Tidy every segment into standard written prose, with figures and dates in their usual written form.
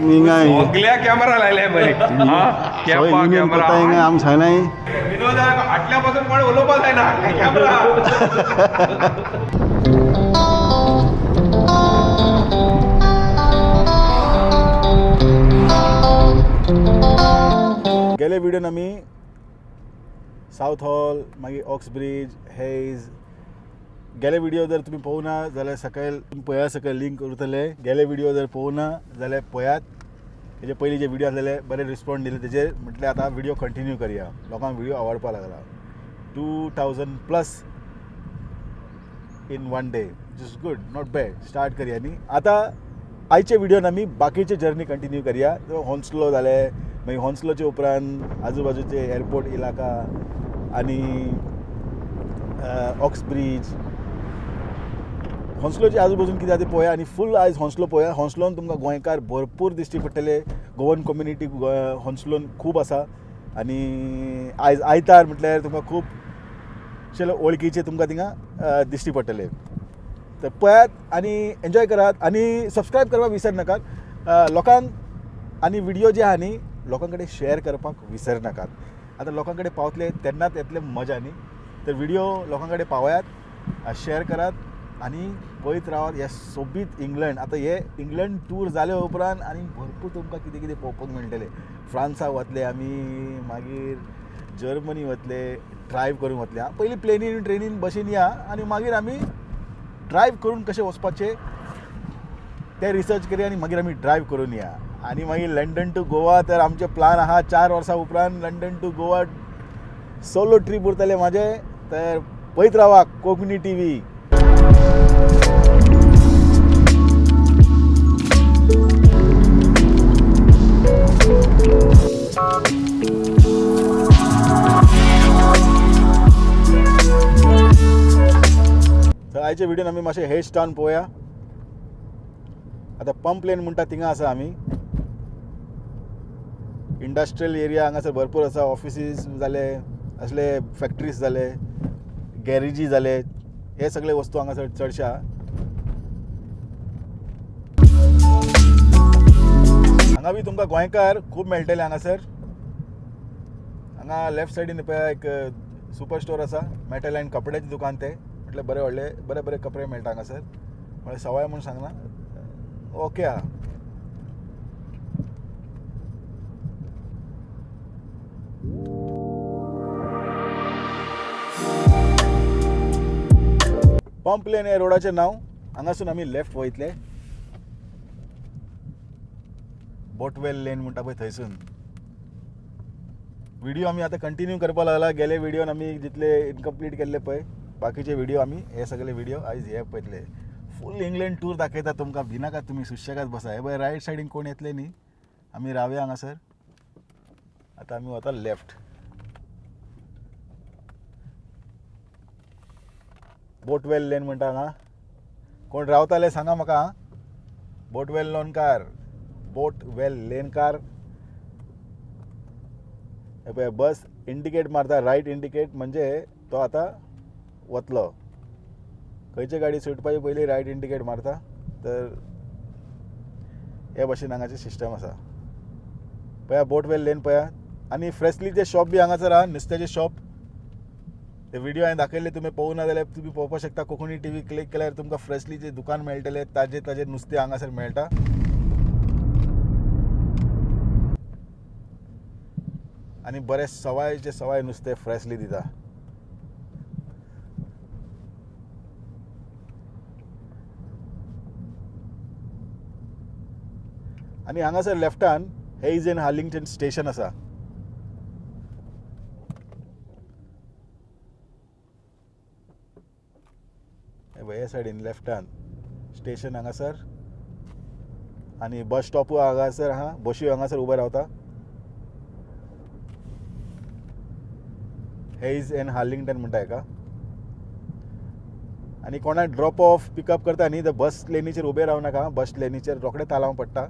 सगळ्या कॅमेरा लायलाय बरे कॅमेरा आम छानाय विनोद आटल्यापासून पण उलोपाच आहे ना कॅमेरा गेले व्हिडिओन आमी साउथ हॉल मागीर ऑक्स ब्रिज हेज गेले व्हिडिओ जर तुम्ही पळोवना जाल्यार सकयल तुम्ही पळया सकयल लिंक उरतले गेले व्हिडिओ जर पळोवना जाल्यार पळयात तेजे पयलीं जे व्हिडिओ आसलेले बरे रिस्पॉन्ड दिले तेजेर म्हटल्यार आतां व्हिडिओ कंटिन्यू करया लोकांक व्हिडिओ आवडपाक लागला 2000+ in one day which is good not bad start करया न्ही आतां आयचे व्हिडिओन आमी बाकीचे जर्नी कंटिन्यू करया हॉन्सलो जाले मागीर हॉन्सलोचे उपरांत आजूबाजूचे एअरपोर्ट इलाका आनी ऑक्स ब्रिज हॉन्सलोचे आजूबाजून कितें आसा तें पळया आनी फूल आयज हॉन्सलो पळया हॉन्सलोन तुमकां गोंयकार भरपूर दिश्टी पडटले गोवन कम्युनिटी हॉन्सलोन खूब आसा आनी आयज आयतार म्हटल्यार तुमकां खूब अशे वळखीचे तुमकां थिंगा दिश्टी पडटले तर पळयात आनी एन्जॉय करात आनी सबस्क्रायब करपाक विसर नाकात लोकांक आनी व्हिडिओ जे आहा न्ही लोकां कडेन शेअर करपाक विसर नाकात आतां लोकां कडेन पावतले तेन्नाच येतले मजा न्ही तर व्हिडिओ लोकां कडेन पावयात शेअर करात आनी पळयत रावात हे सोबीत इंग्लंड आतां हे इंग्लंड टूर जाले उपरांत आनी भरपूर तुमकां कितें कितें पळोवपाक मेळटलें फ्रांसाक वतले आमी मागीर जर्मनी वतले ड्रायव करून वतले पयलीं प्लेनीन ट्रेनीन बसीन या आनी मागीर आमी ड्रायव करून कशें वचपाचें तें रिसर्च करया आनी मागीर आमी ड्रायव करून या आनी मागीर लंडन टू गोवा तर आमचे प्लान आहा 4 वर्सां उपरांत London to Goa solo trip उरतले म्हाजे तर पळयत रावा कोंकणी टीव्ही तर आयचे व्हिडिओन आमी मातशें हेज टावन पळोवया आतां पंप लेन म्हणटा थिंगा आसा आमी इंडस्ट्रियल एरिया हांगासर भरपूर आसा ऑफिसीस जाले असले फॅक्टरीज जाले गॅरेजी जाले हे सगळे वस्तू हांगासर चडशे आहा हांगा बी तुमकां गोंयकार खूब मेळटले हांगासर हांगा लेफ्ट सायडीन पळया एक सुपर स्टोर आसा मेटल एंड कपड्याचें दुकान तें म्हटल्यार बरे व्हडले बरे बरे कपडे मेळटा हांगासर म्हळ्यार सवाय म्हूण सांगना ओके आहा पंप लेन हे रोडाचें नांव हांगासून आमी लेफ्ट वयतले बोटवेल लेन म्हणटा पळय थंयसून व्हिडिओ आमी आतां कंटिन्यू करपाक लागला गेले व्हिडिओन आमी जितले इनकम्प्लीट केल्ले पळय बाकीचे व्हिडिओ आमी हे सगळे व्हिडिओ आयज हे पळयतले फूल इंग्लंड टूर दाखयता तुमकां भिनाकात तुमी सुशेगाद बसा हे पळय रायट सायडीन कोण येतले न्ही आमी रावया हांगासर आतां आमी वता लेफ्ट बोटवेल लेन म्हणटा हांगा कोण रावताले सांगा म्हाका बोटवेल लोनकार बोटवेल लेनकार हे पळय बस इंडिकेट मारता रायट इंडिकेट म्हणजे तो आतां वतलो खंयचे गाडी सुटपाचे पयलीं रायट इंडिकेट मारता तर हे भाशेन हांगाचें सिस्टम आसा पळया बोटवेल लेन पळया आनी फ्रेशलीचे शॉप बी हांगासर आहा नुस्त्याचे शॉप ते व्हिडिओ हांवें दाखयले तुमी पळोवना जाल्यार तुमी पळोवपाक शकता कोंकणी टीव्ही क्लिक केल्यार तुमकां फ्रेशलीचे दुकान मेळटले ताजें नुस्तें हांगासर मेळटा आनी बरें सवायचे सवाय नुस्तें फ्रेशली दिता आनी हांगासर लेफ्टान हेज इन हार्लिंगटन स्टेशन आसा हे सायडीन लेफ्टान स्टेशन हांगासर आनी बस स्टॉपूय हांगासर आहा बश्यो हांगासर उबे रावता हेज इन हार्लिंगटन म्हणटा हेका आनी कोणाक ड्रॉप ऑफ पिकअप करता न्ही तर बस लेनीचेर उबे रावनाका बस लेनीचेर रोखडें तालाव पडटा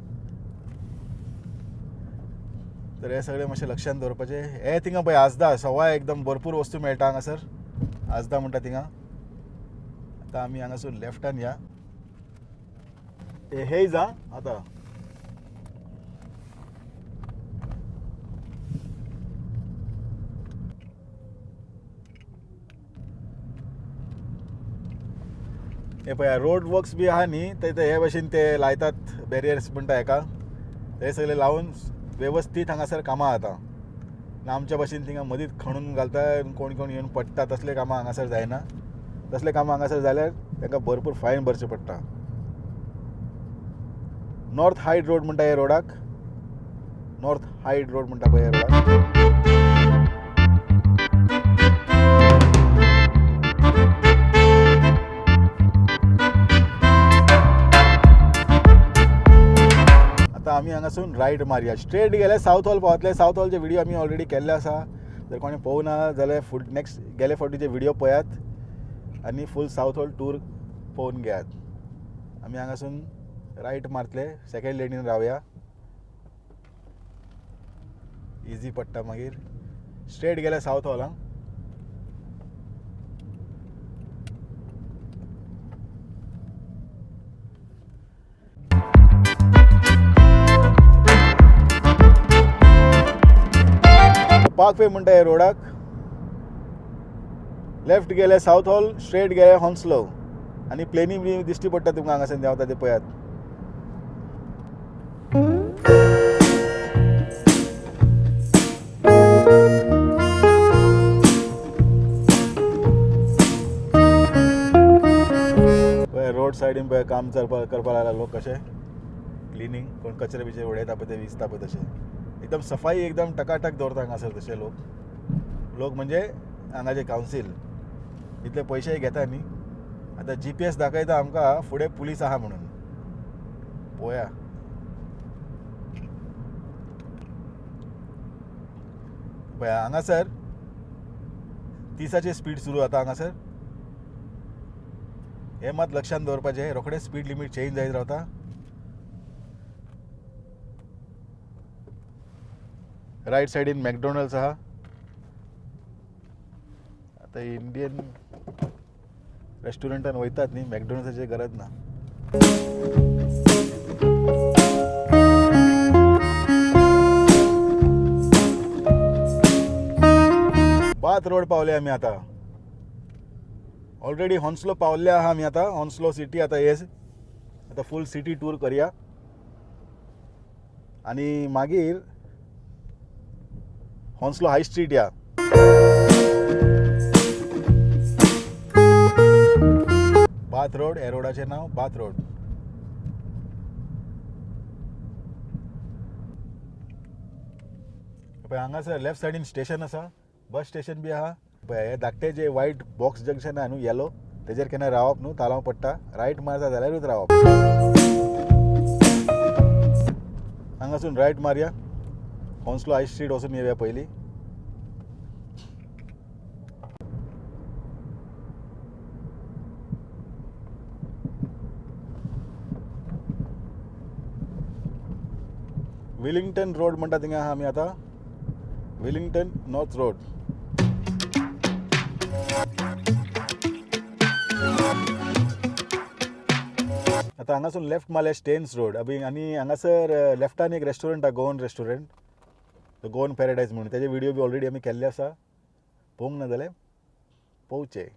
तर हे सगळें मातशें लक्षांत दवरपाचें हे थिंगा पळय आजदा सवाय एकदम भरपूर वस्तू मेळटा हांगासर आजदा म्हणटा थिंगा आतां आमी हांगासून लेफ्टान या हेज आतां हे पळय रोड वर्क्स बी आहा न्ही ते हे भाशेन ते लायतात बॅरियर्स म्हणटा हेका ते सगळे लावून वेवस्थीत हांगासर कामां जाता आमच्या भाशेन थिंगा मदींच खणून घालता कोण कोण येवन पडटा तसले कामां हांगासर जायना तसले कामां हांगासर जाल्यार तांकां भरपूर फायन भरचें पडटा नॉर्थ हायड रोड म्हणटा ह्या रोडाक नॉर्थ हायड रोड म्हणटा पळय ह्या रोडाक आतां आमी हांगासून रायट मारया स्ट्रेट गेले सावथ हॉल पावतले सावथ हॉलचे व्हिडिओ आमी ऑलरेडी केल्ले आसा जर कोणी पळोवना जाल्यार फूड नेक्स्ट गेले फावटीचे व्हिडिओ पळयात आनी फूल सावथ हॉल टूर पळोवन घेयात आमी हांगासून रायट मारतले सेकेंड लेनीन रावया इजी पडटा मागीर स्ट्रेट गेले सावथ हॉलांक पार्कवे म्हणटा ह्या रोडाक लेफ्ट गेले सावथ हॉल स्ट्रेट गेले हॉन्सलो आनी प्लेनी बी दिश्टी पडटा तुमकां हांगासर देंवता ते पळयात पळय रोड सायडीन पळय काम करपाक लागला लोक कशे क्लिनींग कोण कचरे बिचरे उडयता पळय ते विसता पळय तशें एकदम सफाई एकदम टकाटक दवरता हांगासर तशे लोक म्हणजे हांगाचे कावन्सील इतले पयशेय घेता न्ही आतां GPS दाखयता आमकां फुडें पुलीस आहा म्हणून पळोवया पळय हांगासर 30ची स्पीड सुरू जाता हांगासर हे मात लक्षांत दवरपाचें रोखडें स्पीड लिमीट चेंज जायत रावता रायट सायडीन मॅकडॉनल्ड्स आहा आतां इंडियन रेस्टॉरंटान वयतात न्ही मॅकडॉनल्ड्साची गरज ना बाथ रोड पावले आमी आतां ऑलरेडी हॉन्सलो पावल्ले आहा आमी आतां हॉन्सलो सिटी आतां येस आतां फूल सिटी टूर करया आनी मागीर हॉन्सलो हाय स्ट्रीट या बाथ रोड हे रोडाचें नांव बाथ रोड पळय हांगासर लेफ्ट सायडीन स्टेशन आसा बस स्टेशन बी आहा पळय हे धाकटे जे व्हायट बॉक्स जंक्शन आहा न्हू येलो तेजेर केन्ना रावप न्हू तालाव पडटा रायट मारता जाल्यारूच रावप हांगासून रायट मारया हॉन्सलो हाय स्ट्रीट वचून येवया पयलीं विलिंग्टन रोड म्हणटा थिंगा आहा आमी आतां विलिंग्टन नॉर्थ रोड आतां हांगासून लेफ्ट मारले स्टेन्स रोड आनी हांगासर लेफ्टान एक रेस्टॉरंट आहा Goan restaurant the Goan paradise म्हणून तेजे व्हिडिओ बी ऑलरेडी आमी केल्ले आसा पळोवंक ना जाल्यार पळोवचे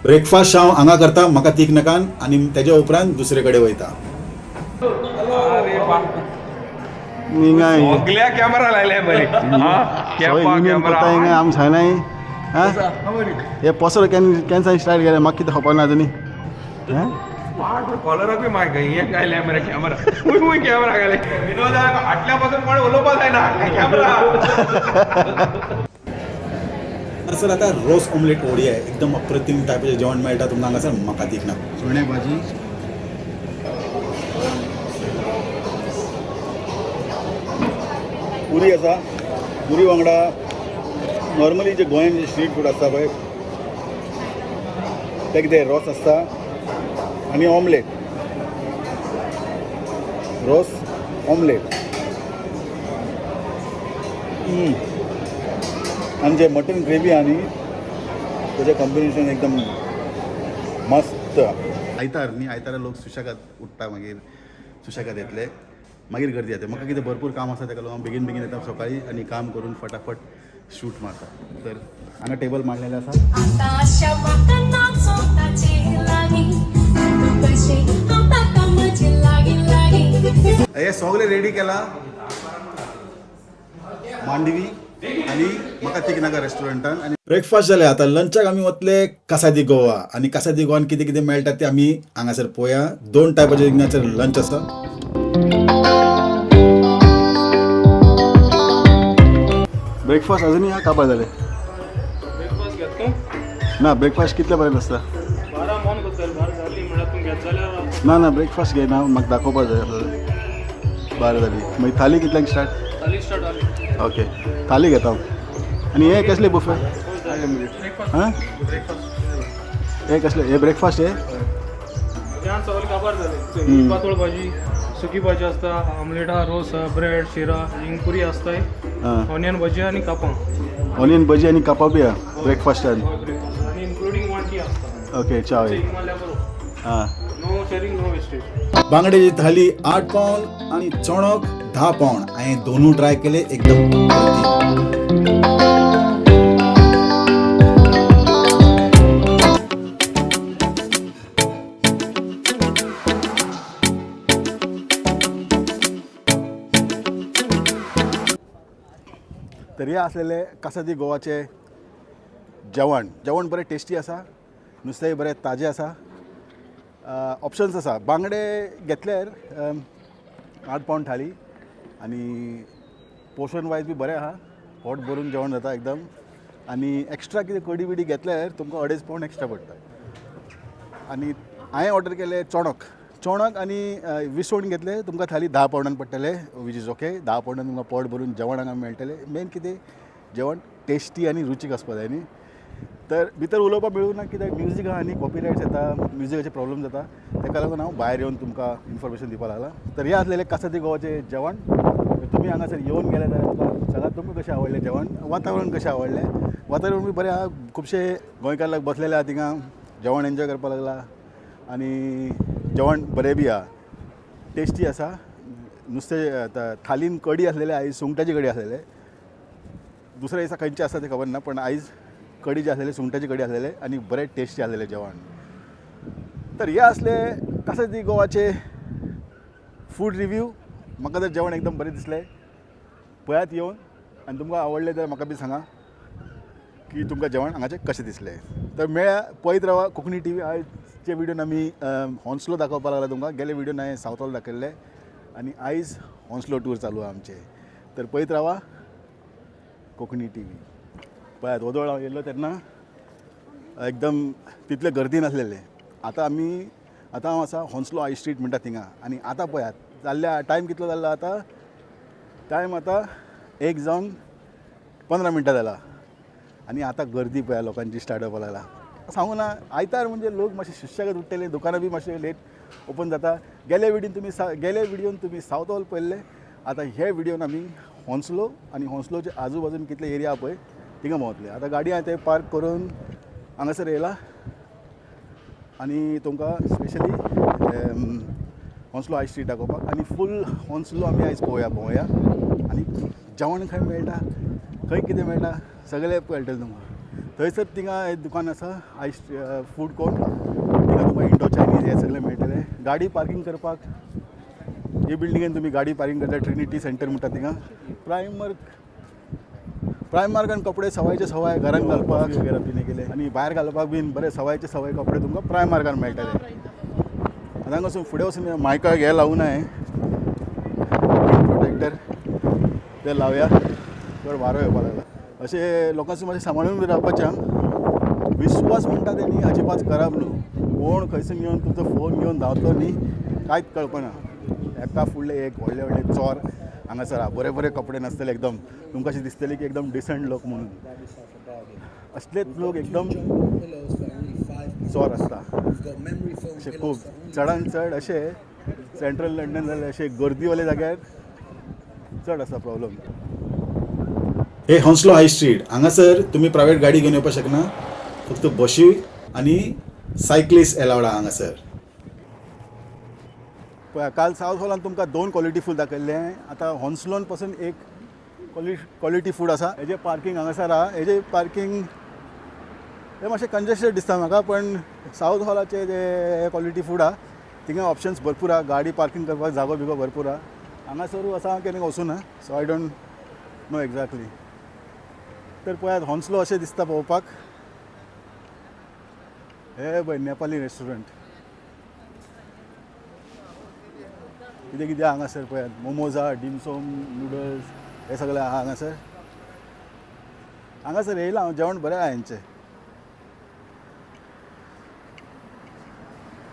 ब्रेकफास्ट हांव हांगा करता म्हाका तीख नाकान आनी तेज्या उपरांत दुसरे कडेन वयता अरे बाप सगळ्या कॅमेरा लायल्या बरे कॅमेरा आम सांगनाय हे पसरो केन्ना स्टार्ट केले म्हाका कितें खबर ना आजूनी कॉलर बी माग हे गायल्या मरे कॅमेरा खूय कॅमेरा घाले विनोद आटल्यापासून कोणी उलोवपाक जायना कॅमेरा सर आता रोस ऑमलेट ओडी आहे एकदम अप्रतिम टायपाचें जेवण मेळटा तुमकां हांगासर म्हाका तीख ना चणे भाजी पुरी आसा पुरी वांगडा नॉर्मली जे गोंयान जे स्ट्रीट फूड आसता पळय ते कितें रोस आसता आनी ऑमलेट रोस ऑमलेट आणि जे मटन ग्रेवी आणि त्याचे कॉम्बिनेशन एकदम मस्त. आयतारा लोक सुशेगाद उठता, मागीर सुशेगाद येतले, मागीर गर्दी येता. म्हाका कितें भरपूर काम आसा तेका लागून बेगीन बेगीन येता सकाळी आणि काम करून फटाफट शूट मारता. तर हांगा टेबल मांडलेले आसा. हे सगळे रेडी केला मांडवी आणि म्हाका तिकनाका रेस्टॉरंटान. आणि ब्रेकफास्ट जाले. आता लंचाक आमी वतले कासादी गोवा. आणि कासादी गोवान कितें कितें मेळटा ते आमी हांगासर पळोवया. 2 टायपाचे हिंगासर लंच आसा. ब्रेकफास्ट अजूनही हा काबार जाले. ब्रेकफास्ट घेतो ना ब्रेकफास्ट कितल्या पर्यंत आसता? 12 मन करतले 12 जाली म्हणल्यार तूं घेत जाल्यार ना ब्रेकफास्ट घेयना, म्हाका दाखोवपाक जाय आसलें. 12 जाली. मागीर थाली कितल्यांक स्टार्ट? थाली स्टार्ट जाली. ओके थाली घेता हांव. आणि हे कसले बुफे? हां हे कसले? हे ब्रेकफास्ट हे त्यान सगळें काबार जालें. पातळ भाजी, सुकी भाजी आसता, ऑमलेट आहा, रोस आहा, ब्रेड, शिरा, हिंग पुरी आसताय, ऑनियन भजी आणि कापां. ऑनियन भजी आणि कापां बी आहा ब्रेकफास्टान. आणि इन्क्लुडिंग वांटी आसता. ओके चाव. हां नो शेअरिंग नो वेस्टेज. बांगड्याची थाली 8 पाउंड आणि चणक 10 पाउंड. हांवें दोनूय ट्राय केले, एकदम तर हे असलेले कासादी गोवाचे जेवण बरें टेस्टी आसा. नुस्तेंय बरें ताजें आसा. ऑप्शन्स आसा. बांगडे घेतल्यार 8 पाउंड थाली आणि पोर्शन वायज बी बरें आहा. पोट भरून जेवण जाता एकदम. आणि एक्स्ट्रा कितें कडी बिडी घेतल्यार तुमकां 2.5 पाउंड एक्स्ट्रा पडटा. आणि हांवें ऑर्डर केले चणक आणि विसवण घेतले तुमकां थाली 10 पाउंडान पडटले, वीच इज ओके. 10 पाउंडान तुमकां पोट भरून जेवण हांगा मेळटलें. मेन कितें जेवण टेस्टी आणि रुचीक आसपा जाय न्ही. तर भितर उलोवपाक मेळूं ना कित्याक म्युजीक आहा न्ही, कॉपीरायट्स येता, म्युजिकाचे प्रॉब्लम जाता. तेका लागून हांव भायर येवन तुमकां इन्फॉर्मेशन दिवपाक लागला. तर हे आसलेले कासादी गोवाचे जेवण. तुमी हांगासर येवन गेले जाल्यार तुमकां सगळ्यात तुमकां कशें आवडलें जेवण, वातावरण कशें आवडलें. वातावरण बी बरें आहा. खुबशे गोंयकार लोक बसलेले आहा थिंगा, जेवण एन्जॉय करपाक लागला. आणि जेवण बरें बी आहा, टेस्टी आसा. नुस्तें थालीन कडी आसलेले, आयज सुंगटाची कडी आसलेले. दुसऱ्या दिसा खंयचे आसा तें खबर ना, पण आयज कडी जे आसलेले सुंगटाची कडी आसलेले आणि बरें टेस्टी आसलेले जेवण. तर हे असले कासादी गोवाचे फूड रिव्यू. म्हाका तर जेवण एकदम बरें दिसलें. पळयात येवन. आनी तुमकां आवडलें जाल्यार म्हाका बी सांगा की तुमकां जेवण हांगाचें कशें दिसलें. तर मेळ्या पळयत रावा कोंकणी TV. आयजचे व्हिडिओन आमी हॉन्सलो दाखोवपाक लागला तुमकां. गेले व्हिडिओन हांवें सावथ हॉल दाखयल्ले आनी आयज हॉन्सलो टूर चालू आहा आमचे. तर पळयत रावा कोंकणी TV. पळयात वदोळ हांव येयल्लो तेन्ना एकदम तितले गर्दी नासलेले. आतां हांव आसा हॉन्सलो हाय स्ट्रीट म्हणटा थिंगा. आनी आतां पळयात जाल्ल्या टायम कितलो जाल्लो आतां? टायम आतां 1:15 जाला. आनी आतां गर्दी पळया लोकांची स्टार्ट जावपाक लागला. सांगू ना, आयतार म्हणजे लोक मातशे सुशेगाद उठ्ठले, दुकानां बी मातशे लेट ओपन जाता. गेल्या व्हिडिओन तुमी सावथ हॉल पळयल्ले. आतां हे व्हिडिओन आमी हॉन्सलो आनी हॉन्सलोचे आजूबाजून कितले एरिया आहा पळय थिंगा भोंवतले. आतां गाडी हांवें थंय पार्क करून हांगासर येयला आनी तुमकां स्पेशली हॉन्सलो हाय स्ट्रीट दाखोवपाक. आनी फूल हॉन्सलो आमी आयज भोंवया. आनी जेवण खंय मेळटा, खंय कितें मेळटा सगळें कळटलें तुमकां. थंयसर थिंगा एक दुकान आसा फूड कोर्ट. थिंगा तुमकां इंडो चायनीज हें सगळें मेळटलें. गाडी पार्किंग करपाक हे बिल्डिंगेन तुमी गाडी पार्किंग करता. ट्रिनिटी सेंटर म्हणटा थिंगा. प्रायमार्कान कपडे सवायचे सवाय घरान घालपाक वगैरे पिने गेले आनी भायर घालपाक बीन बरे सवायचे सवाय कपडे तुमकां प्रायमार्कान मेळटले. आतां वचून फुडें वचून मायका हे लावून हांवें प्रोटेक्टर ते लावया. चड वारो येवपाक लागला. अशें लोकांचो मातशें सांबाळून बी रावपाचें. विश्वास म्हणटा ते न्ही अजिबात करप न्हू. कोण खंयसून येवन तुमचो फोन घेवन धांवतलो न्ही कांयच कळपना. एका फुडले एक व्हडले चोर हांगासर आहा. बरे बरे कपडे नासतले एकदम. तुमकां अशें दिसतलें की एकदम डिसंट लोक म्हणून. असलेच लोक एकदम चोर आसता. अशे खूब चडान चड अशे सेंट्रल लंडन जाल्यार अशे गर्दीवाले जाग्यार चड आसा प्रॉब्लम. हे हॉन्स्लो हाय स्ट्रीट हांगासर तुमी प्रायवेट गाडी घेवन येवपाक शकना, फक्त बशी आनी सायक्लिस्ट एलावड आहा हांगासर. पळय काल सावथ हॉलान तुमकां 2 क्वॉलिटी फूड दाखयल्ले, आतां हॉन्स्लोन पासून एक क्वॉलिटी फूड आसा. हेजें पार्किंग हांगासर आहा. हेजें पार्किंग हें मातशें कंजेस्टेड दिसता म्हाका, पण सावथ हॉलाचे जे क्वॉलिटी फूड आहा थिंगा ऑप्शन्स भरपूर आहा. गाडी पार्किंग करपाक जागो बिगो भरपूर आहा. हांगासरू आसा हांव केन्ना वचूं ना, so I don't know exactly. तर पळयात हॉन्स्लो अशें दिसता पळोवपाक. हे पळय नेपाली रेस्टॉरंट. कितें कितें हांगासर पळयात, मोमोज आहा, डिमसोम, नुडल्स हे सगळें आहा हांगासर. हांगासर येयलां हांव, जेवण बरें आहा हेंचें.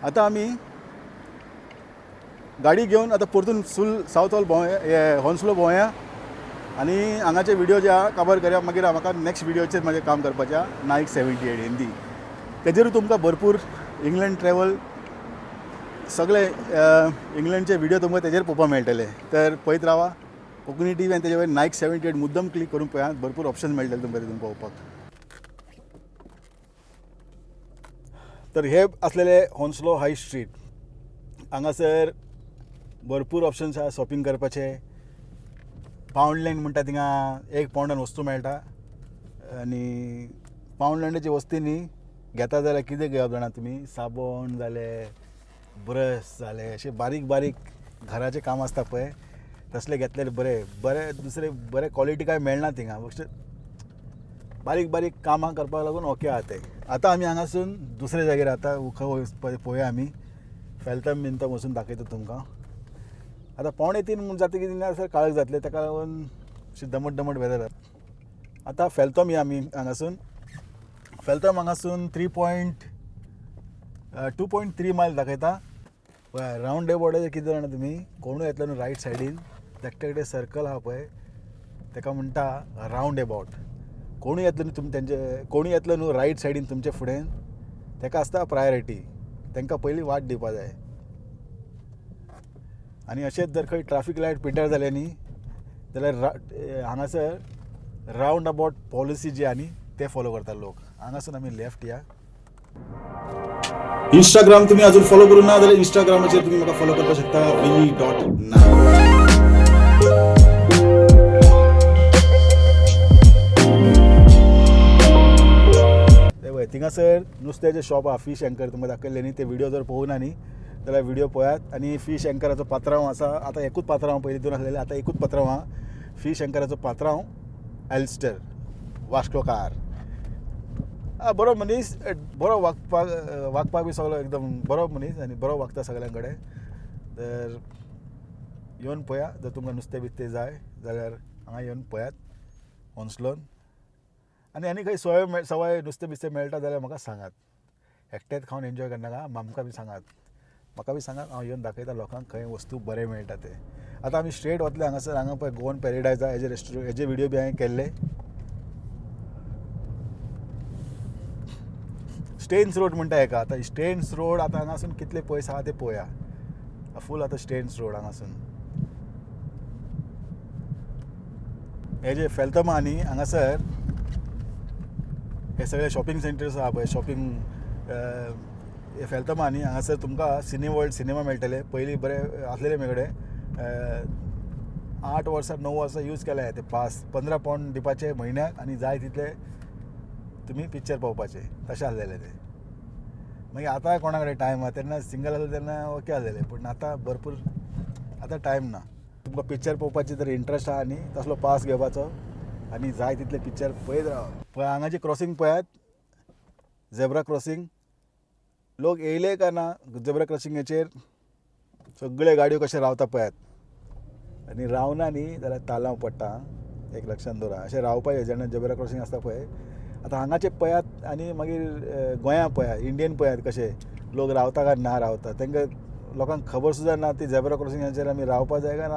आतां आमी गाडी घेवन आतां परतून फूल सावथ हॉल हॉन्स्लो भोंवया आनी हांगाचे व्हिडिओ जे आहा कवर करया. मागीर म्हाका नेक्स्ट व्हिडिओचेर म्हाजें काम करपाचें आहा, नायक 78 हिंदी. तेजेरूय तुमकां भरपूर इंग्लंड ट्रॅव्हल सगळे इंग्लंडचे व्हिडिओ तुमकां तेजेर पळोवपाक मेळटले. तर पळयत रावा कोंकणी टी व्ही आनी तेजे वयर नायक 78 मुद्दम क्लिक करून पळयात, भरपूर ऑप्शन मेळटले तुमकां तितून पळोवपाक. तर हे असलेले हॉन्स्लो हाय स्ट्रीट. हांगासर भरपूर ऑप्शन्स आहा शॉपिंग करपाचे. पावंडलँड म्हणटा थिंगा 1 पावंडान वस्तू मेळटा आनी पावंडलँडाची वस्तींनी घेता जाल्यार कितें घेवप जाणा तुमी, साबण जाले, ब्रश जाले, अशे बारीक बारीक घराचें काम आसता पळय तसले घेतल्यार बरे दुसरे बरे क्वॉलिटी काय मेळना थिंगा. फक्त बारीक बारीक कामां करपाक लागून ओके आहा ते. आतां आमी हांगासून दुसरे जाग्यार आतां पळोवया आमी फेल्थम बिंथम वचून दाखयता तुमकां. आतां 2:45 म्हूण जाता की थिंगासर काळोख जातले, ताका लागून अशी दमट वेदर जाता. आतां फेल्थम या आमी हांगासून. फेल्थम हांगासून 2.3 मायल दाखयता. पळय रावंड एबावटाचेर कितें जाणा तुमी, कोणूय येतलो न्हू रायट सायडीन धाकटे धाकटे सर्कल आहा पळय ताका म्हणटा रावंड एबावट. कोणूय येतलो न्हू कोणूय येतलो न्हू रायट सायडीन तुमचे फुडें ताका आसता प्रायोरिटी, तांकां पयलीं वाट दिवपा जाय. आनी अशेंच जर खंय ट्राफीक लायट पिड्ड्यार जाले न्ही जाल्यार हांगासर रावंड अबावट पॉलिसी जी आहा न्ही ते फॉलो करता लोक. हांगासून आमी लेफ्ट या. इंस्टाग्राम तुमी अजून फॉलो करूं ना जाल्यार इंस्टाग्रामाचेर तुमी म्हाका फॉलो करपाक शकता vinny.now. थिंगासर नुस्त्याचें शॉप आहा, फीश एंकर तुमकां दाखयल्लें न्ही, ते व्हिडिओ जर पळोवना न्ही जाल्यार व्हिडिओ पळयात. आनी फीश एंकराचो पात्रांव आसा. आतां एकूच पात्रांव, पयलीं 2 आसलेले, आतां एकूच पात्रांव आहा. फीश एंकराचो पात्रांव एल्स्टर वास्कोकार. बरो मनीस, बरो वागपाक बी सगळो एकदम बरो मनीस आनी बरो वागता सगळ्यां कडेन. तर येवन पळया, जर तुमकां नुस्तें बिस्तें जाय जाल्यार हांगा येवन पळयात हॉन्स्लोन. आनी खंय सवाय नुस्तें बिस्तें मेळटा जाल्यार म्हाका सांगात. एकटेच खावन एन्जॉय करनाका, आमकां बी सांगात, म्हाका बी सांगात. हांव येवन दाखयता लोकांक खंय वस्तू बरें मेळटा ते. आतां आमी स्ट्रेट वतले हांगासर. हांगा पळय गोवन पॅरेडायज आहा, हेजे व्हिडिओ बी हांवें केल्ले. स्टेन्स रोड म्हणटा हेका. आतां स्टेन्स रोड आतां हांगासून कितले पयस आहा ते पळोवया. फूल आतां स्टेन्स रोड हांगासून. हे जे फेल्थम आहा न्ही हांगासर हे सगळे शॉपिंग सेंटर्स आहा पळय. हे फेल्थम आहा न्ही हांगासर तुमकां सिनेवर्ल्ड सिनेमा मेळटले. पयलीं बरे आसलेले म्हजे कडेन 8 वर्सां 9 वर्सां यूज केल्या ते पास. 15 पावंड दिवपाचे म्हयन्याक आनी जाय तितले तुमी पिक्चर पळोवपाचे, तशें आसलेले ते. मागीर आतां कोणा कडेन टायम आहा, तेन्ना सिंगल आसलें तेन्ना ओके आसलेले, पूण आतां भरपूर आतां टायम ना. तुमकां पिक्चर पळोवपाची जर इंट्रस्ट आहा न्ही तसलो पास घेवपाचो आनी जाय तितले पिक्चर पळयत राव. पळय हांगाची क्रॉसींग पळयात, झेब्रा क्रॉसींग. लोक येयले काय ना झेब्रा क्रॉसिंगेचेर सगळे गाडयो कशे रावता पळयात. आनी रावना न्ही जाल्यार तालांव पडटा, एक लक्षांत दवरा. अशें रावपाचें जेन्ना झेब्रा क्रॉसींग आसता पळय. आतां हांगाचे पळयात आनी मागीर गोंया पळयात, इंडियेन पळयात कशे लोक रावता काय ना रावता. तांकां लोकांक खबर सुद्दां ना ती झेब्रा क्रॉसिंगाचेर आमी रावपा जाय काय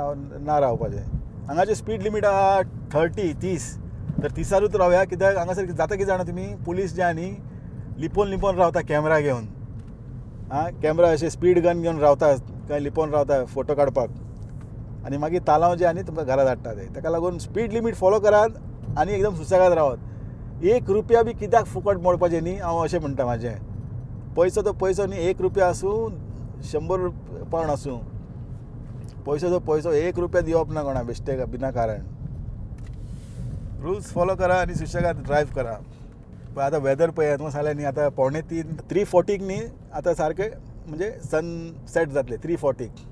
ना रावपाचें. हांगाचे स्पीड लिमीट आहा 30. तर 30रूच रावया, कित्याक हांगासर जाता कितें जाणा तुमी, पुलीस जे आहा न्ही लिपोवन रावता कॅमेरा घेवन. कॅमेरा अशे स्पीड गन घेवन रावता काय लिपोवन रावता फोटो काडपाक आनी मागीर तालांव जे आनी तुमकां घरा धाडटा ते ताका लागून स्पीड लिमीट फॉलो करात आनी एकदम सुसेगाद रावात. 1 रुपया बी कित्याक फुकट मोडपाचें न्ही, हांव अशें म्हणटा म्हाजें. पयसो तो पयसो न्ही, 1 रुपया आसूं 100 पावंड आसूं, पयसो तो पयसो 1 रुपया दिवप ना कोणा बेश्टे बिना कारण. रुल्स फॉलो करा आनी सुशेगाद ड्रायव्ह करा. पण आतां वेदर पळयात, तुमकां सांगलें न्ही आतां 3:40 न्ही आतां सारकें म्हणजे सनसेट जातले 3:40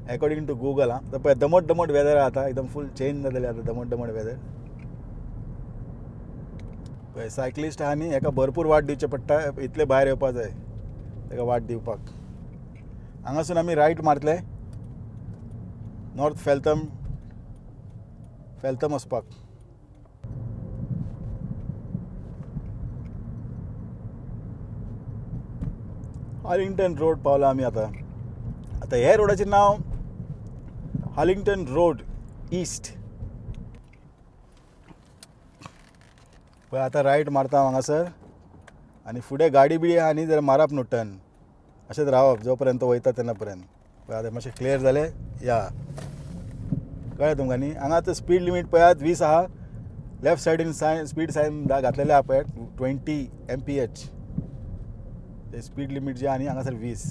अकॉर्डिंग टू गुगल. आतां पळय दमट दमट वेदर आतां एकदम फूल चेंज जातलें आतां दमट दमट वेदर. पळय सायक्लिस्ट आहा न्ही हेका भरपूर वाट दिवचें पडटा, इतले भायर येवपा जाय ताका वाट दिवपाक. हांगासून आमी रायट मारतले नॉर्थ फेल्थम वचपाक. हार्लिंग्टन रोड पावला आमी आतां. आतां हे रोडाचें नांव हार्लिंग्टन रोड ईस्ट. पळय आतां रायट मारता हांगासर आनी फुडें गाडी बिडी आहा न्ही जाल्यार मारप न्हू टर्न, अशेंच रावप जो पर्यंत वयता तेन्ना पर्यंत. पळय आतां मातशें क्लियर जालें या कळ्ळें तुमकां न्ही. हांगा आतां स्पीड लिमीट पळयात 20 आहा. लेफ्ट सायडीन स्पीड सायन घातलेलें आहा पळय 20 mph. ते स्पीड लिमीट जे आहा न्ही हांगासर 20.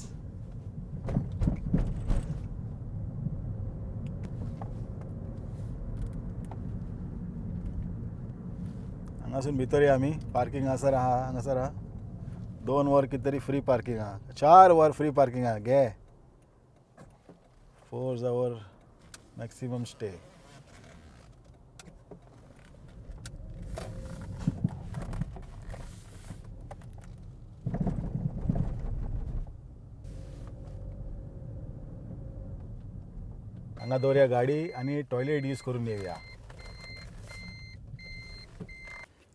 हांगासून भितर या आमी. पार्किंग हांगासर आहा 2 वर कितें तरी फ्री पार्किंग आहा, 4 वर फ्री पार्किंग आहा गे. 4 आवर मॅक्सिमम स्टे. हांगा दवरया गाडी आनी टॉयलेट यूज करून येवया.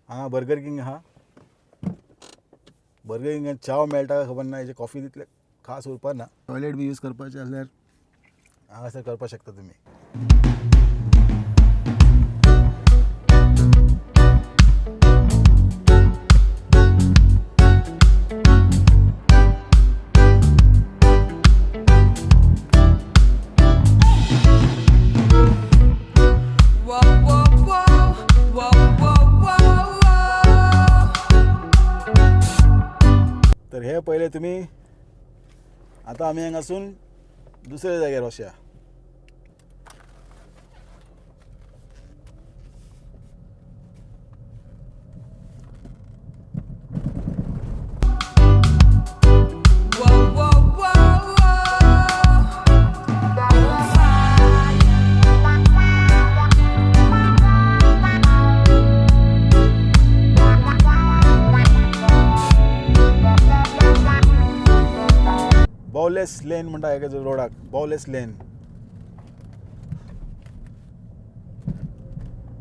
हांगा बर्गर किंग आहा. बर्गर किंगांत चाव मेळटा खबर ना, हेजे कॉफी तितले खास उरपा ना. टॉयलेट बी यूज करपाचें आसल्यार हांगासर करपाक शकता तुमी. तर हे पहिले तुम्ही. आता आमी हांगासून दुसऱ्या जाग्यार वचया. बावलेस लेन म्हणटा हेका रोडाक, बावलेस लेन.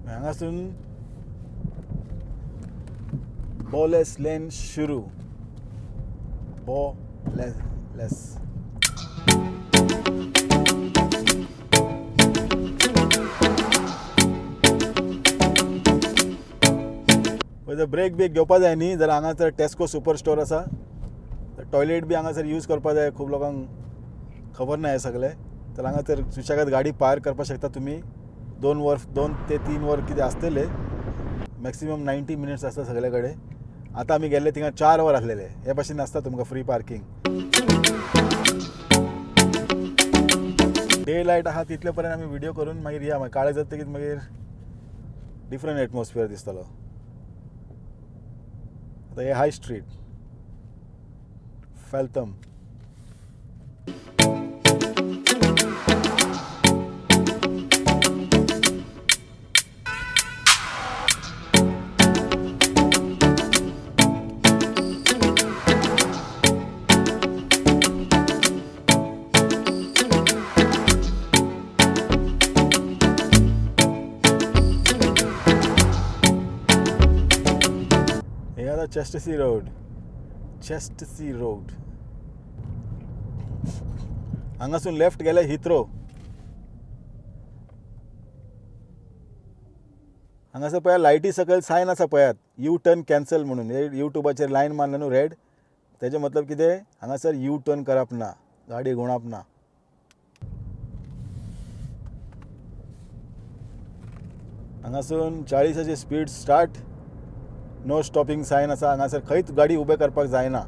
हांगासून बावलेस लेन शुरू. बावलेस जर ब्रेक घेवपा जाय न्ही जाल्यार हांगासर टेस्को सुपर स्टोर आसा. टॉयलेट बी हांगासर यूज करपा जाय, खूब लोकांक खबर ना हें सगळें. तर हांगासर सुशेगाद गाडी पार्क करपाक शकता तुमी. 2 ते 3 वर कितें आसतले, मॅक्सिमम 90 मिनिट्स आसता सगळे कडेन. आतां आमी गेल्ले थिंगा 4 वर आसलेले. हे भाशेन आसता तुमकां फ्री पार्किंग. डे लायट आहा तितले पर्यंत आमी व्हिडिओ करून मागीर या. मागीर काळें जातकीर मागीर डिफरंट एटमॉस्फियर दिसतलो. आतां हे हाय स्ट्रीट फेल्थम. हे आता चेस्टसी रोड. हांगासून लेफ्ट गेले हिथ्रो. हांगासर पळयात लायटी सकयल सायन आसा पळयात, यू टर्न कॅन्सल म्हणून. हे यूट्यूबाचेर लायन मारला न्हू रेड, तेजे मतलब कितें हांगासर यू टर्न करप ना, गाडी घुंवप ना. हांगासून 40ची speed start. No stopping sign आसा. हांगासर खंयच गाडी उबे करपाक जायना.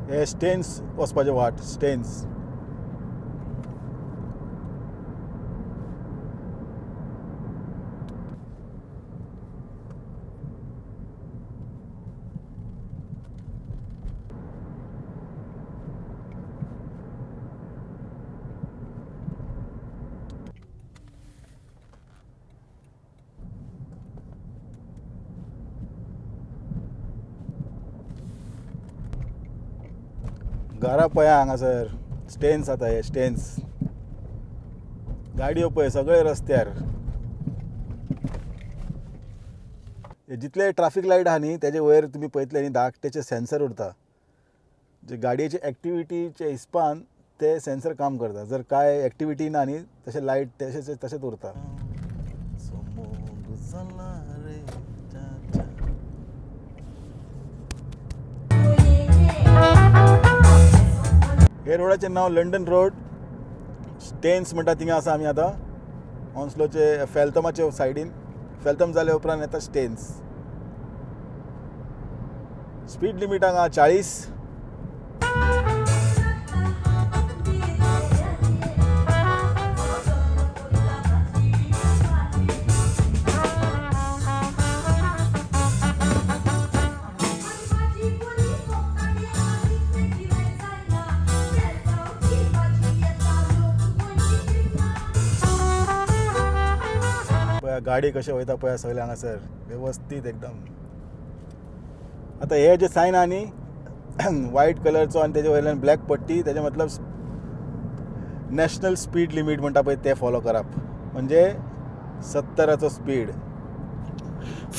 हे स्टेन्स वचपाचे वाट. स्टेन्स घरा पळया हांगासर स्टेन्स आता. हे स्टेन्स गाडयो पळय सगळे रस्त्यार. हे जितले ट्रॅफिक लायट आहा न्ही तेजे वयर तुमी पळयतले न्ही धाकटेचे सेन्सर उरता. जे गाडयेचे एक्टिविटीचे हिसपान ते सेन्सर काम करता. जर काय एक्टिविटी ना न्ही तशें लायट तशेंच उरता. हे रोडाचें नांव लंडन रोड. स्टेन्स म्हणटा थिंगा आसा आमी आतां. हॉन्सलोचे फेल्थमाचे सायडीन. फेल्थम जाले उपरांत येता स्टेन्स. स्पीड लिमीट हांगा 40. गाडी कशें वयता पळय सगळे हांगासर वेवस्थीत एकदम. आतां हे जे सायन आहा न्ही व्हायट कलरचो आनी तेजे वयल्यान ब्लॅक पट्टी तेजे मतलब नॅशनल स्पीड लिमीट म्हणटा पळय ते फॉलो करप. म्हणजे 70चो स्पीड.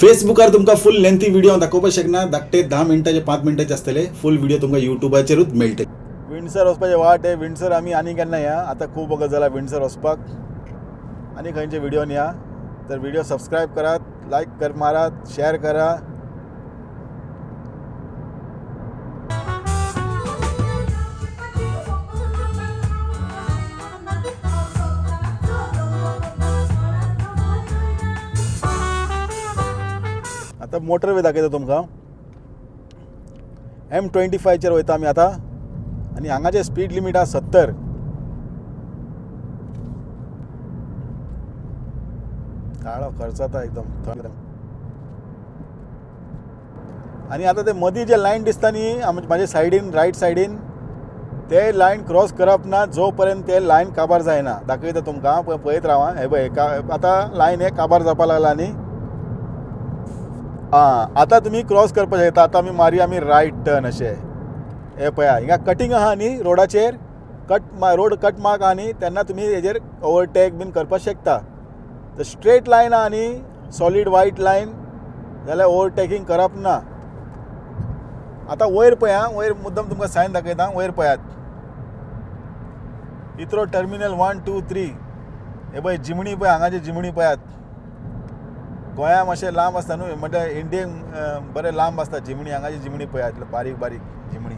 फेसबुकार तुमकां फूल लेंथी व्हिडिओ दाखोवपाक शकना. धाकटे 10 मिनटाचे 5 मिनटाचे आसतले. फूल व्हिडिओ तुमकां युट्यूबाचेरूच मेळटले. विंडसर वचपाचे वाट. हे विंडसर आमी आनी केन्ना या. आतां खूब वगत जाला विंडसर वचपाक. आनी खंयचे व्हिडिओन या तर व्हिडिओ सबस्क्राईब करात, लाईक मारात, शेअर करा. आता मोटरवे दाखयता तुमकां. M25चेर वयता आमी आतां. आनी हांगाचे स्पीड लिमीट आहा 70. काळो खर्च आता एकदम थंड. आणि आता ते मदीं जे लायन दिसता न्ही म्हाजे सायडीन रायट सायडीन ते लायन क्रॉस करप ना जो पर्यंत ते लायन काबार जायना. दाखयता तुमकां पळयत रावा. हे पळय आतां लायन हे काबार जावपाक लागला न्ही. आतां तुमी क्रॉस करपाक शकता. आतां आमी मारया आमी रायट टर्न अशें. हे पळया हिंगा कटींग आहा न्ही रोडाचेर. रोड कट मार्क आहा न्ही तेन्ना तुमी हेजेर ओवरटेक बीन करपाक शकता. तर स्ट्रेट लायन आहा न्ही सॉलीड व्हायट लायन जाल्यार ओवरटेकिंग करप ना. आतां वयर पळया. वयर मुद्दम तुमकां सायन दाखयता. वयर पळयात. इतरो टर्मिनल 1 2 3. हे पळय जिमणी पळय. हांगाची जिमणी पळयात. गोंया मातशें लांब आसता न्हू म्हणजे इंडियेक बरें लांब आसता जिमणी. हांगाची जिमणी पळयात बारीक बारीक जिमणी.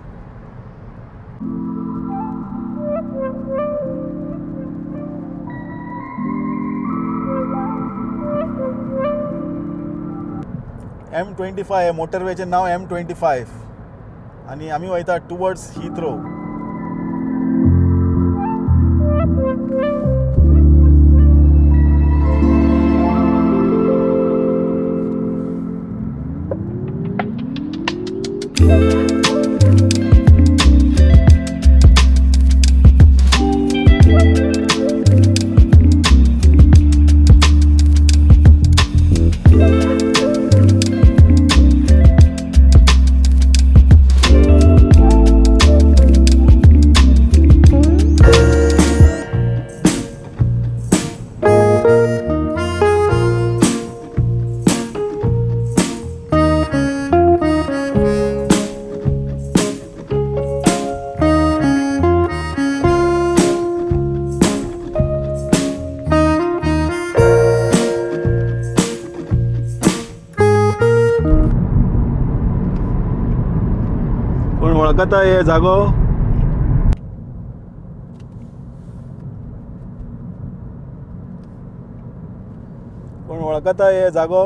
M25 हे मोटरवेचें नांव M25 आनी आमी वयता टुवर्ड्स हिथ्रो. कोण वळखता हे जागो? कोण वळखता हे जागो?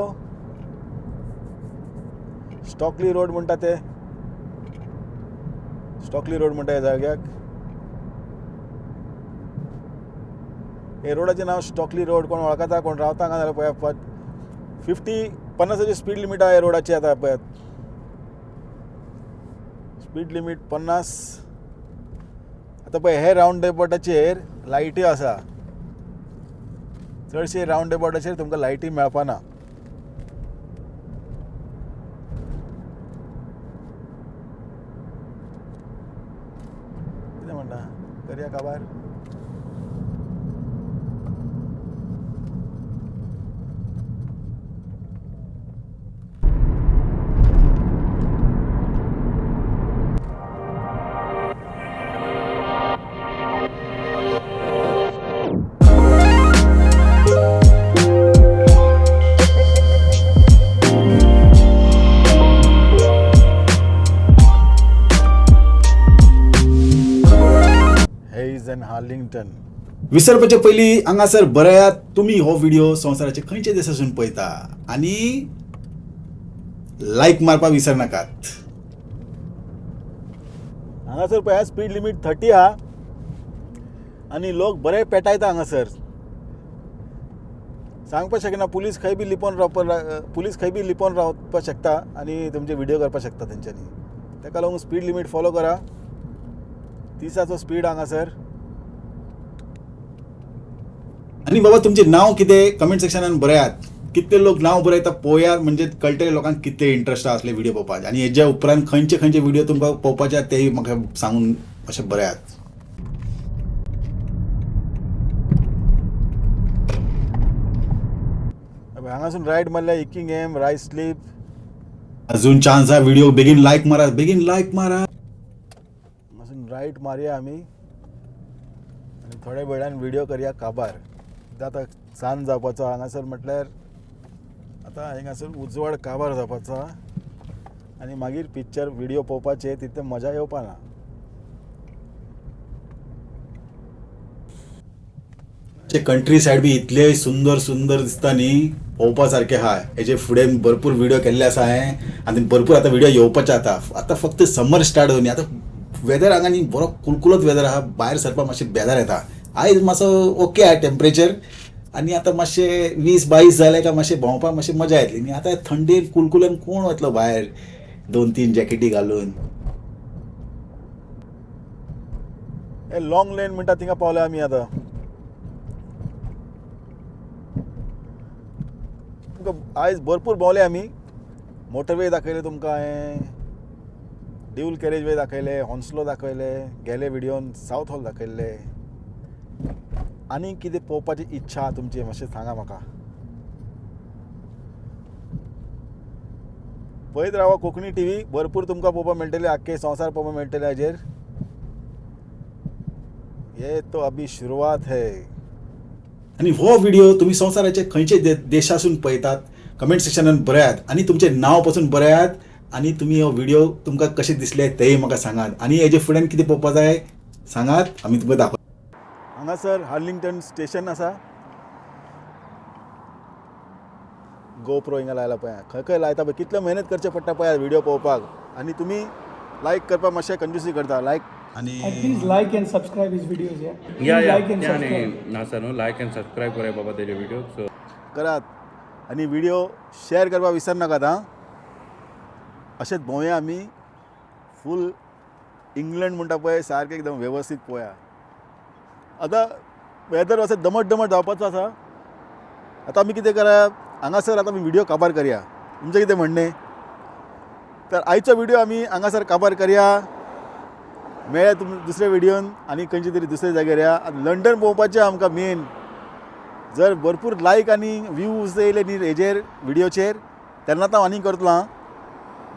स्टॉकली रोड म्हणटा ते, स्टॉकली रोड म्हणटा ह्या जाग्याक. हे रोडाचें नांव स्टॉकली रोड. कोण वळखता, कोण रावता हांगा जाल्यार पळयात. 50 स्पीड लिमीट आहे रोडाची. आता पळयात, स्पीड लिमीट 50. आता पळय हे रावंड एबॉटाचेर लायटी आसा. चडशे रावंड एबॉटाचेर तुमकां लायटी मेळपाना. कितें म्हणटा, करया काबार. हार्लिंग्टन. विसरपाचे पयलीं हांगासर बऱ्यात तुम्ही हो व्हिडिओ संवसाराचे खंयचे देशासून पळयता आनी लायक मारपाक विसर नाकात. हांगासर पळया स्पीड लिमीट 30 हा आनी लोक बरे पेटायता हांगासर. सांगपाक शकना, पुलीस खंय बी लिपोवन रावपाक शकता आनी तुमचे व्हिडिओ करपाक शकता तेंच्यांनी. ताका लागून स्पीड लिमीट फॉलो करा. 30 स्पीड हांगासर. आणि बाबा तुमचे नाव कितें कमेंट सेक्शनान बरेयात. कितले लोक नाव बरयता पळोवया, म्हणजे कळटले लोकांक कितले इंट्रस्ट असले व्हिडिओ पळोवपाचे. आनी हेच्या उपरांत खंयचे व्हिडिओ तुमकां पळोवपाचे तेय म्हाका सांगून अशें बरेयात. हांगासून रायट मारल्या इकिंग एम रायस स्लीप. अजून चान्स हा. व्हिडिओ बेगीन लायक मारा, बेगीन लायक मारा. हांगासून रायट मारया आमी आनी थोड्या वेळान व्हिडिओ करया काबार. आतां सांज जावपाचो हांगासर, म्हटल्यार आतां हांगासर उजवाड काबार जावपाचो आनी मागीर पिक्चर व्हिडिओ पळोवपाचे तितले मजा येवपाना. कंट्री सायड बी इतले सुंदर सुंदर दिसता न्ही, पळोवपा सारके आहा. हेजे फुडें भरपूर व्हिडिओ केल्ले आसा हांवें आनी भरपूर आतां व्हिडिओ येवपाचे आतां फक्त समर स्टार्ट जावन आतां वेदर हांगा न्ही बरो कुलकुलत वेदर आहा. भायर सरपाक मातशें बेजार येता. आयज मातसो ओके आहा टेम्परेचर आनी आतां मातशें 20-22 जालें काय मातशें भोंवपाक मातशें मजा येतली न्ही. आतां थंडेन कुलकुलन कोण वतलो भायर 2-3 जॅकेटी घालून. हे लॉंग लेन म्हणटा थिंगा पावले आमी. आतां तुमकां आयज भरपूर भोंवले आमी. मोटरवे दाखयले तुमकां हांवें, ड्यूल कॅरेज वे दाखयले, हॉन्सलो दाखयले, गेले व्हिडिओन सावथ हॉल दाखयल्ले. आनी कितें पळोवपाची इच्छा तुमची मातशें सांगा म्हाका. पळयत रावा कोंकणी टीव्ही. भरपूर तुमकां पळोवपाक मेळटले, आख्खे संवसार पळोवपाक मेळटले हाजेर. ये तो अभी शुरुआत है. आनी हो व्हिडिओ तुमी संवसाराचे खंयचे देशासून पळयतात कमेंट सेक्शनान बरेयात आनी तुमचें नांव पासून बरेयात. आनी तुमी हो व्हिडिओ तुमकां कशें दिसले तेय म्हाका सांगात. आनी हेजे फुड्यान कितें पळोवपाक जाय सांगात, आमी तुमकां दाखय. हांगासर हार्लिंग्टन स्टेशन आसा. गोप्रो हिंगा लायला पळया. खंय खंय लायता पळय. कितले मेहनत करचे पडटा पळया व्हिडिओ पळोवपाक. आनी तुमी लायक करपाक मातशें कंजूसी करता. लायक आनी please like end subscribe his videos. Like end subscribe ना सर, लाइक एंड सब्सक्राइब करा बाबा तेजे व्हिडिओ सो करात. आनी व्हिडिओ शेअर करपाक विसरनाकात हां. अशेंच भोंवया आमी. फूल इंग्लंड म्हणटा पळय सारकें एकदम वेवस्थीत पळोवया. आतां वेदर असो दमट जावपाचो आसा. आतां आमी कितें करा, हांगासर आतां आमी व्हिडिओ काबार करया. तुमचें कितें म्हणणें? तर आयचो व्हिडिओ आमी हांगासर काबार करया. मेळ्या दुसऱ्या व्हिडिओन आनी खंयचे तरी दुसऱ्या जाग्यार या. लंडन पळोवपाचें आमकां मेन. जर भरपूर लायक आनी व्ह्यूज येयले न्ही हेजेर व्हिडिओचेर तेन्ना हांव आनी करतलो हां.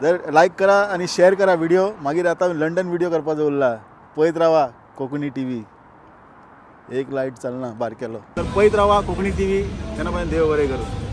जर लायक करा आनी शेअर करा व्हिडिओ. मागीर आतां लंडन व्हिडिओ करपाचो उरला. पळयत रावा कोंकणी टीव्ही. एक लायट चलना बारकेलो. तर पळयत रावा कोंकणी टीव्ही. तेन्ना पर्यंत देव बरें करूं.